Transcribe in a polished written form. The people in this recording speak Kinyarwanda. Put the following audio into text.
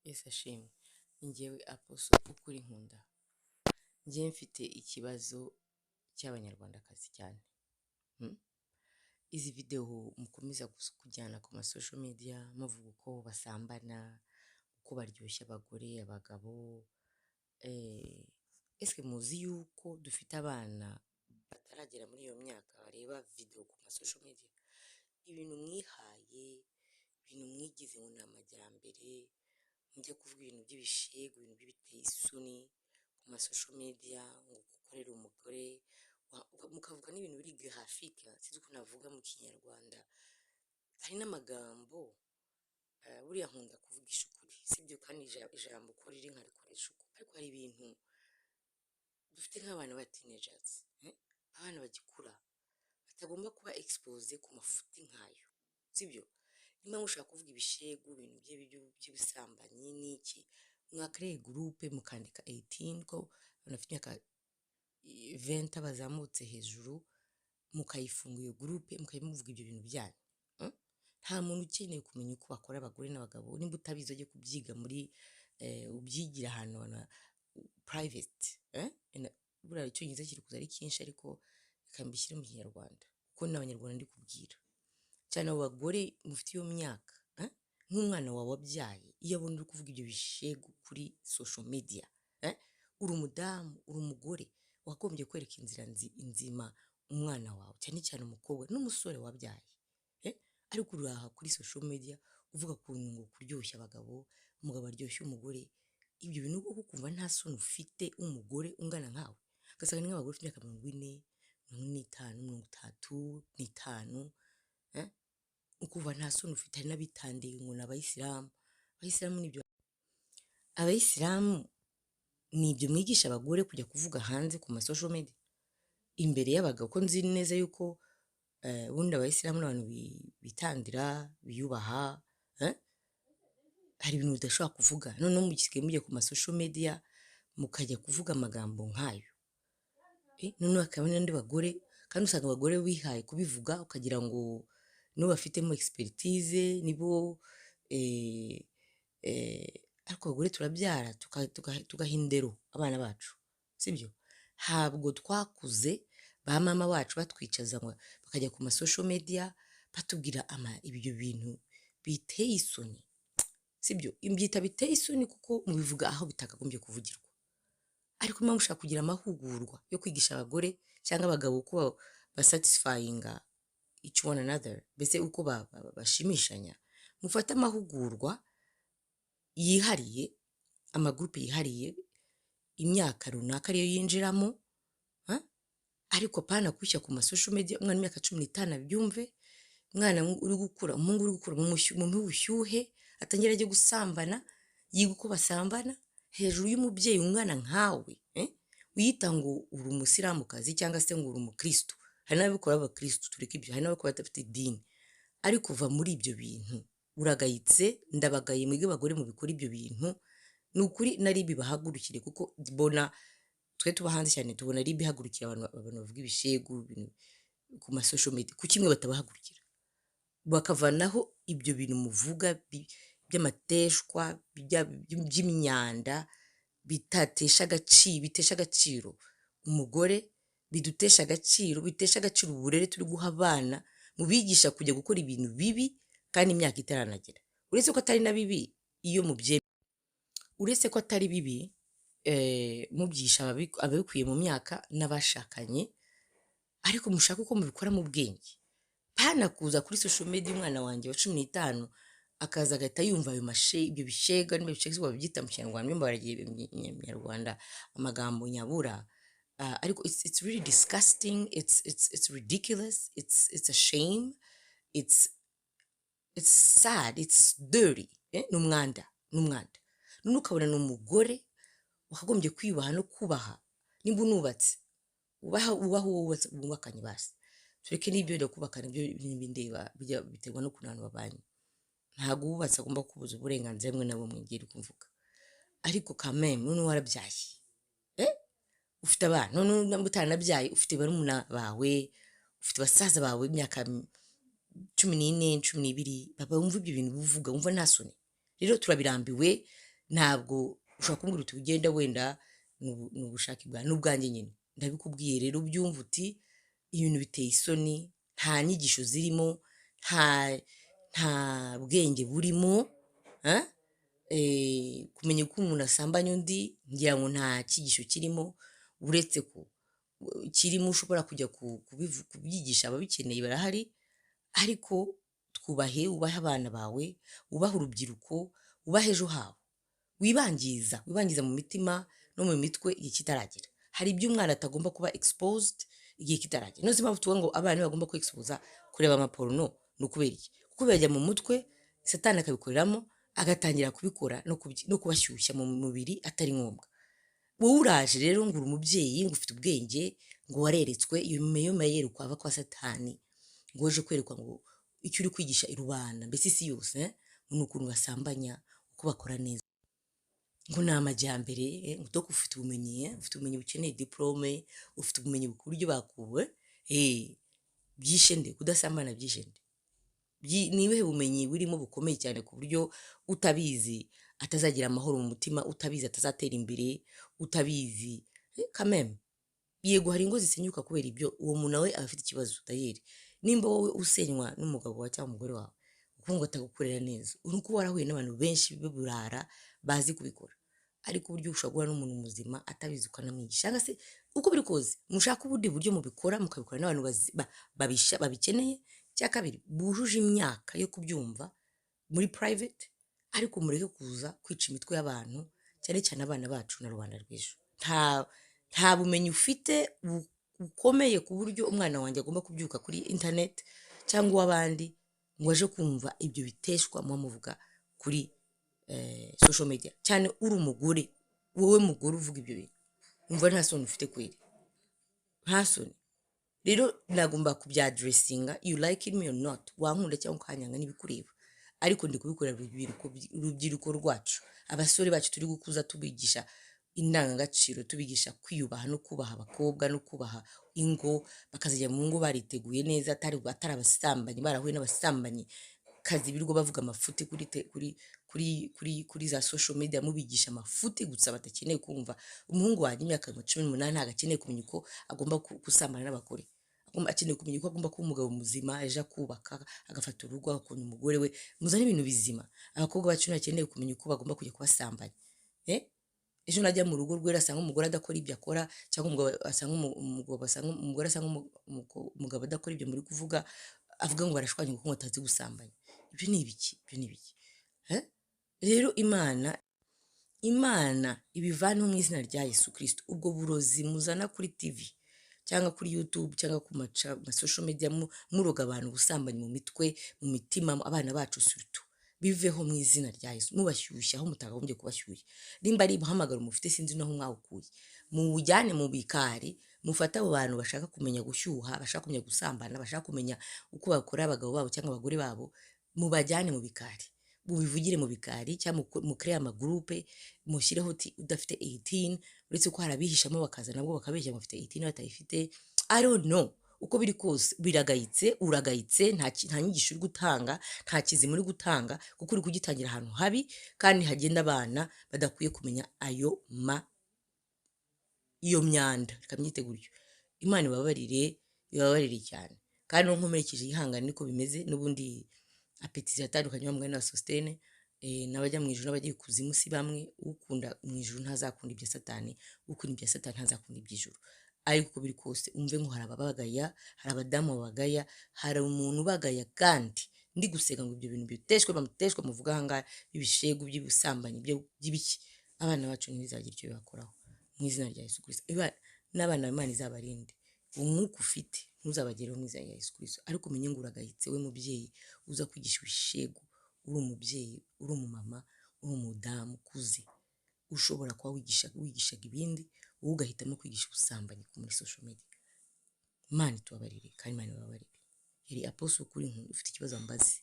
Ese ashimwe njyewe aposo ukuri nkunda njyewe mfite ikibazo cy'abanyarwandakazi cyane. Izi videwo mukomeza kujyana ku social media muvuga uko basambana, uko baryoshya abagore abagabo, ese muzi yuko dufite abana bataragera muri iyo myaka bareba videwo ku social media? Ibintu mwihaye, ibintu mwigize ngo ni amajyambere, mujya kuvuga ibintu by'ibishegu, ibintu by'ibiteye isoni ku social media, ngo gukorera umugore, mukavuga n'ibintu biri graphique, sinzi uko navuga mu kinyarwanda. Hari n'amagambo buriya nkunda kuvugisha ukuri, sibyo? Kandi ijambo uko riri nkarikoresha uko, ariko hari ibintu dufite nk'abana ba teenagers, abana bagikura batagomba kuba expose ku mafuti nk'ayo, sibyo? Niba mushaka kuvuga ibishegu, ibintu by'ubusambanyi n'iki, mwakareye groupe mukandika 18 ko banafite imyaka 20 bazamutse hejuru, mukayifunga iyo groupe mukayimuvuga ibyo bintu byanyu. Nta muntu ukeneye kumenya uko bakora abagore n'abagabo. Nimba utabizi ujye kubyiga muri ubyigira ahantu private. Buriya icyongereza kiri kuza ari cyinshi, ariko reka mbishyire mu kinyarwanda kuko n'abanyarwanda ndi kubwira cyane abo bagore mufite iyo myaka. Nk'umwana wawe wabyaye, iyo abona uri kuvuga ibyo bishegu kuri social media, uri umudamu, uri umugore, wagombye kwereka inzira nzima umwana wawe, cyane cyane umukobwa n'umusore wabyaye. Ariko uraha kuri social media uvuga ukuntu ngo kuryoshya abagabo, umugabo aryoshya umugore. Ibyo bintu uko kumva nta soni ufite umugore ungana nkawe, ugasanga ni nk'abagore ufite imyaka 40, 45, 35, ukuva nta soni ufite. Hari n'abitandiye ngo ni abayisilamu. Abayisilamu ni ibyo mwigisha abagore kujya kuvuga hanze ku social media imbere y'abagabo, ko nzi neza yuko ubundi abayisilamu n'abantu bitandira, biyubaha. Hari ibintu udashobora kuvuga, noneho mugisigaye mujya ku social media mukajya kuvuga amagambo nk'ayo. Noneho hakaba n'abandi bagore, kandi usanga abagore wihaye kubivuga ukagira ngo nibo bafitemo expertise, nibo ariko abagore turabyara tugahindero abana bacu, sibyo? Ntabwo twakuze ba mama bacu batwicaza ngo bakajya ku social media batubwira ibyo bintu biteye isoni, sibyo? Imbyita biteye isoni kuko mubivuga aho bitakagombye kuvugirwa. Ariko impamvu ushaka kugira amahugurwa yo kwigisha abagore cyangwa abagabo uko basatisfyinga each one another, mbese uko bashimishanya, mufate amahugurwa yihariye, amagrupe yihariye, imyaka runaka ariyo yinjiramo, ariko pana kwishyira ku social media. Umwana w'imyaka 15 abyumve, umwana uri gukura, umuhungu uri gukura mu bushyuhe, atangira ajye gusambana, yiga uko basambana hejuru y'umubyeyi ungana nkawe, wiyita ngo uri umusilamukazi cyangwa se ngo uri umukristo. Hari n'ababikora abakristo, tureka ibyo, hari n'abakora badafite idini. Ariko uva muri ibyo bintu, uragayitse. Ndabagaye mwige abagore mubikora ibyo bintu. Ni ukuri nari bibahagurukire, kuko mbona twe tuba hanze cyane, tubona ari bihagurukira abantu bavuga ibishegu ku social media. Ku kimwe batabahagurukira bakavanaho ibyo bintu muvuga by'amateshwa, by'imyanda, bitesha agaciro umugore, bidutesha agaciro, bitesha agaciro uburere turi guha abana, mubigisha kujya gukora ibintu bibi kandi imyaka itaranagera. Uretse ko atari na bibi iyo mubye, uretse ko atari bibi mubyigisha ababikwiye mu myaka n'abashakanye, ariko mushaka uko mubikora mu bwenge. Pana kuza kuri social media umwana wanjye wa 15 akaza agahita yumva ayo ibyo bishega n'ibishega babyita mu kinyarwanda, nimba baragiye mu Nyarwanda amagambo nyabura. Ariko it's really disgusting, it's ridiculous, it's a shame, it's sad, it's dirty. N'umwanda. None ukabona n'umugore wakagombye kwiyubaha no kubaha. Nimba unubatse ubaho wubatse, ubakanye basi. Tureke n'ibyo byo kubakana, ibyo n'ibindeba biterwa no kuntu babanye. Ntabwo ububatse agomba kubuza uburenganzira bwe nabo mwegera kumvuga. Ariko kameme none warabyaye, ufite abana, none utanabyaye ufite barumuna bawe, ufite basaza bawe imyaka 14, 12, baba wumva ibyo bintu buvuga, wumva nta soni. Rero turabirambiwe, ntabwo ushobora kumbwira uti ugenda wenda ni ubushake bwawe n'ubwanjye nyine ndabikubwiye rero ubyumva uti ibintu biteye isoni nta nyigisho zirimo nta bwenge burimo kumenya uko umuntu asambanya undi ngira ngo nta cyigisho kirimo uretse ko kirimo ushobora kujya kubyigisha ababikeneye barahari ariko twubahe ubahe abana bawe ubahe urubyiruko ubahe ejo habo wibangiza mu mitima no mu mitwe igihe kitaragera hari ibyo umwana atagomba kuba exposed igihe kitaragera no mpamvu tuvuga ngo abana bagomba ku expose kureba amaporno ni ukubera iki kuko bijya mu mutwe satani akabikoreramo agatangira kubikora no kubashyushya mu mubiri atari ngombwa wowe uraje rero ngo uri umubyeyi ngo ufite ubwenge ngo wareretswe iyo mayerukwa ava kwa satani ngo uje kwerekwa ngo icyo uri kwigisha irubanda mbese isi yose ni ukuntu basambanya uko bakora neza ngo ni amajyambere ngo ufite ubumenyi bukeneye diplome ufite ubumenyi ku buryo bakuwe byishe nde kudasambana byishe nde ni ibihe bumenyi burimo bukomeye cyane ku buryo utabizi atazagira amahoro mu mutima utabizi atazatera imbere utabizi kameme yego hari ingo zisenyuka kubera ibyo uwo muntu nawe aba afite ikibazo utayeri nimba wowe usenywa n'umugabo wawe cyangwa umugore wawe ukumva atagukorera neza uri kuba warahuye n'abantu benshi b'uburara bazi kubikora ariko uburyo ushobora guhura n'umuntu muzima atabizi ukanamwigisha cyangwa se uko biri kose mushaka ubundi buryo mubikora mukabikora n'abantu babikeneye cya kabiri bujuje imyaka yo kubyumva muri private ariko mureke kuza kwica imitwe y'abantu cyane cyane abana bacu na rubanda rw'ejo nta bumenyi ufite bukomeye ku buryo umwana wanjye agomba kubyuka kuri internet cyangwa uw'abandi ngo aje kumva ibyo biteshwa muvuga kuri social media cyane uri umugore wowe mugore uvuga ibyo bintu umva nta soni ufite kweri nta soni rero nagomba kubyadressinga you like it me or not wankunda cyangwa ukanyanga n'ibikureba ariko ndi kubikorera urubyiruko rwacu abasore bacu turi gukuza tubigisha indangagaciro tubigisha kwiyubaha no kubaha abakobwa no kubaha ingo bakazijya mu ngo bariteguye neza atari abasambanyi barahuye n'abasambanyi kazi birirwa bavuga amafuti kuri za social media mubigisha amafuti gusa batakeneye kumva umuhungu wanjye imyaka 18 ntago akeneye kumenya uko agomba gusambana n'abagore akeneye kumenya uko agomba kuba umugabo muzima aje kubaka agafata urugo akunda umugore we muzane ibintu bizima abakobwa bacu ntakeneye kumenya uko bagomba kujya kubasambanya ejo najya mu rugo rwe asanga umugore adakora ibyo akora cyangwa umugore asanga umugabo adakora ibyo muri kuvuga avuga ngo barashwanye kuko mutazi gusambanya ibyo ni ibiki rero imana ibivana mu izina rya Yesu Kristo ubwo burozi muzana kuri TV cyangwa kuri YouTube cyangwa ku ma social media muroga abantu gusambanya mu mitwe mu mitima abana bacu surtout biveho mu izina rya Yesu mubashyushya aho mutakagombye kubashyushya nimba ari buhamagara umufite sinzi naho mwawukuye mujyane mu bikari mufata abo bantu bashaka kumenya gushyuha bashaka kumenya gusambana bashaka kumenya uko bakora abagabo babo cyangwa abagore babo mubajyane mu bikari mubivugire mu bikari cyangwa mukore amagroupe mushyireho udafite 18 uretse ko harabihishamo bakaza nabwo bakabeshya ngo bafite 18 batayifite I don't know uko biri kose biragayitse uragayitse nta nyigisho uri gutanga nta kizima uri gutanga kuko uri kugitangira ahantu habi kandi hagenda abana badakwiye kumenya iyo myanda reka myite gutyo Imana ibabarire cyane kandi nkomerekeje ihangane niko bimeze n'ubundi apetisi yatandukanye bamwe na Sostene n'abajya mu ijuru n'abagiye kuzimu si bamwe ukunda mu ijuru ntazakunda ibya satani ukunda ibya satani ntazakunda iby'ijuru ariko uko biri kose umve ngo hari ababagaya hari abadamu babagaya hari umuntu ubagaya kandi ndi gusenga ngo ibyo bintu bamuteshwe muvuga ahangaha bibishegu by'ubusambanyi by'ibiki abana bacu ntibizagira icyo bibakoraho mu izina rya Yesu Kristo n'abana Imana izabarinde umwuka ufite ntuzabagereho mu izina rya Yesu Kristo ariko umenye ngo uragayitse we mubyeyi uza kwigisha ibishegu uri umubyeyi uri umumama uri umudamu ukuze ushobora kuba wigishaga ibindi wowe ugahitamo kwigisha ubusambanyi muri social media Imana itubabarire kandi Imana ibabarire yari apostle kuri ufite ikibazo mbaze